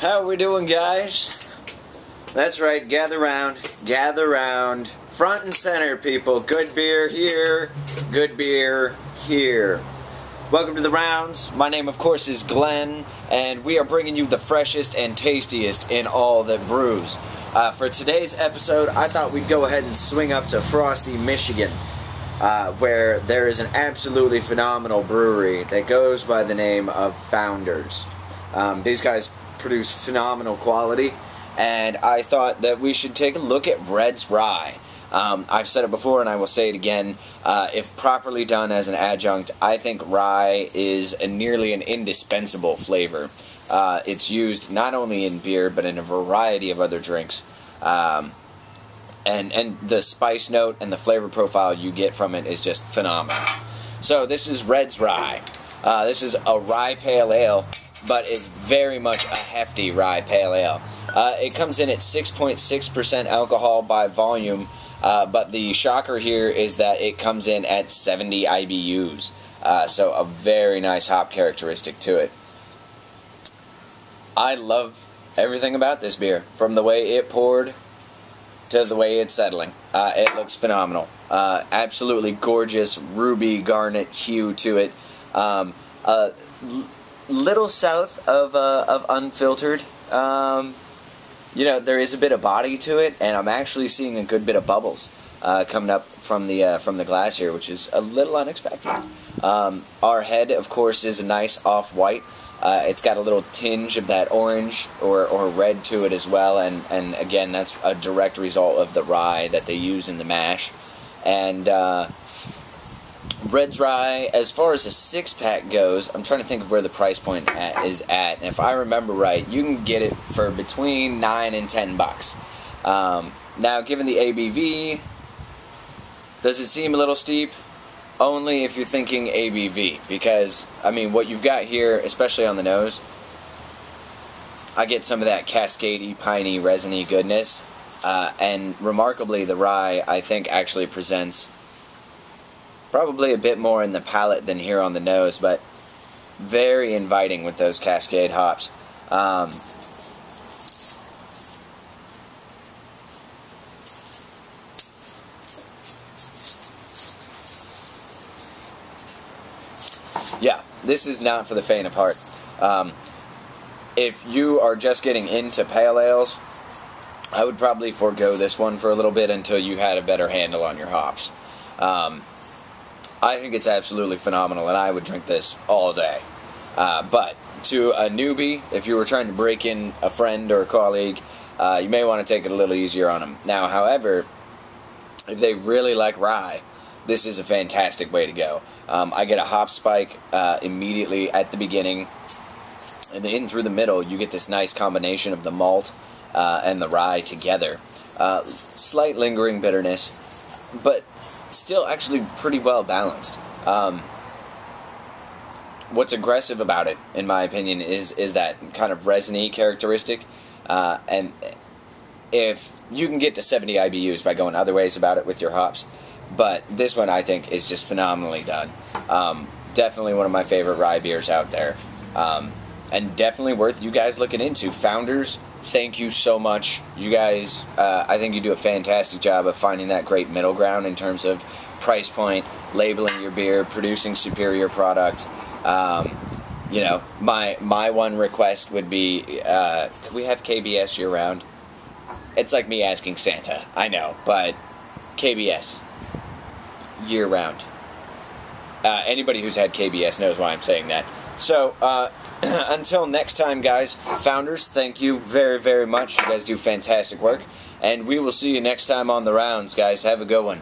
How we doing, guys? That's right, gather round, front and center, people. Good beer here, good beer here. Welcome to the rounds. My name, of course, is Glenn, and we are bringing you the freshest and tastiest in all that brews. For today's episode, I thought we'd go ahead and swing up to Frosty, Michigan, where there is an absolutely phenomenal brewery that goes by the name of Founders. These guys produce phenomenal quality, and I thought that we should take a look at Red's Rye. I've said it before and I will say it again, if properly done as an adjunct, I think rye is nearly an indispensable flavor. It's used not only in beer but in a variety of other drinks, and the spice note and the flavor profile you get from it is just phenomenal. So this is Red's Rye. This is a rye pale ale, but it's very much a hefty rye pale ale. It comes in at 6.6% alcohol by volume, but the shocker here is that it comes in at 70 IBUs, so a very nice hop characteristic to it. I love everything about this beer, from the way it poured to the way it's settling. It looks phenomenal. Absolutely gorgeous ruby garnet hue to it. Little south of unfiltered. You know, there is a bit of body to it, and I'm actually seeing a good bit of bubbles coming up from the glass here, which is a little unexpected. Our head, of course, is a nice off-white. It's got a little tinge of that orange or red to it as well, and again, that's a direct result of the rye that they use in the mash. And Red's Rye, as far as a six-pack goes, I'm trying to think of where the price point is at. And if I remember right, you can get it for between $9 and $10. Now, given the ABV, does it seem a little steep? Only if you're thinking ABV, because, I mean, what you've got here, especially on the nose, I get some of that cascadey, piney, resiny goodness. And remarkably, the rye, I think, actually presents probably a bit more in the palate than here on the nose, but very inviting with those Cascade hops. Yeah, this is not for the faint of heart. If you are just getting into pale ales, I would probably forego this one for a little bit until you had a better handle on your hops. I think it's absolutely phenomenal, and I would drink this all day. But to a newbie, if you were trying to break in a friend or a colleague, you may want to take it a little easier on them. Now, however, if they really like rye, this is a fantastic way to go. I get a hop spike immediately at the beginning, and in through the middle, you get this nice combination of the malt and the rye together. Slight lingering bitterness, but still actually pretty well balanced. What's aggressive about it, in my opinion, is that kind of resiny characteristic, and if you can get to 70 IBUs by going other ways about it with your hops, but this one I think is just phenomenally done. Definitely one of my favorite rye beers out there, and definitely worth you guys looking into. Founders, thank you so much. You guys, I think you do a fantastic job of finding that great middle ground in terms of price point, labeling your beer, producing superior product. You know, my one request would be, could we have KBS year-round? It's like me asking Santa, I know, but KBS year-round. Anybody who's had KBS knows why I'm saying that. So, until next time, guys, Founders, thank you very, very much. You guys do fantastic work, and we will see you next time on the rounds, guys. Have a good one.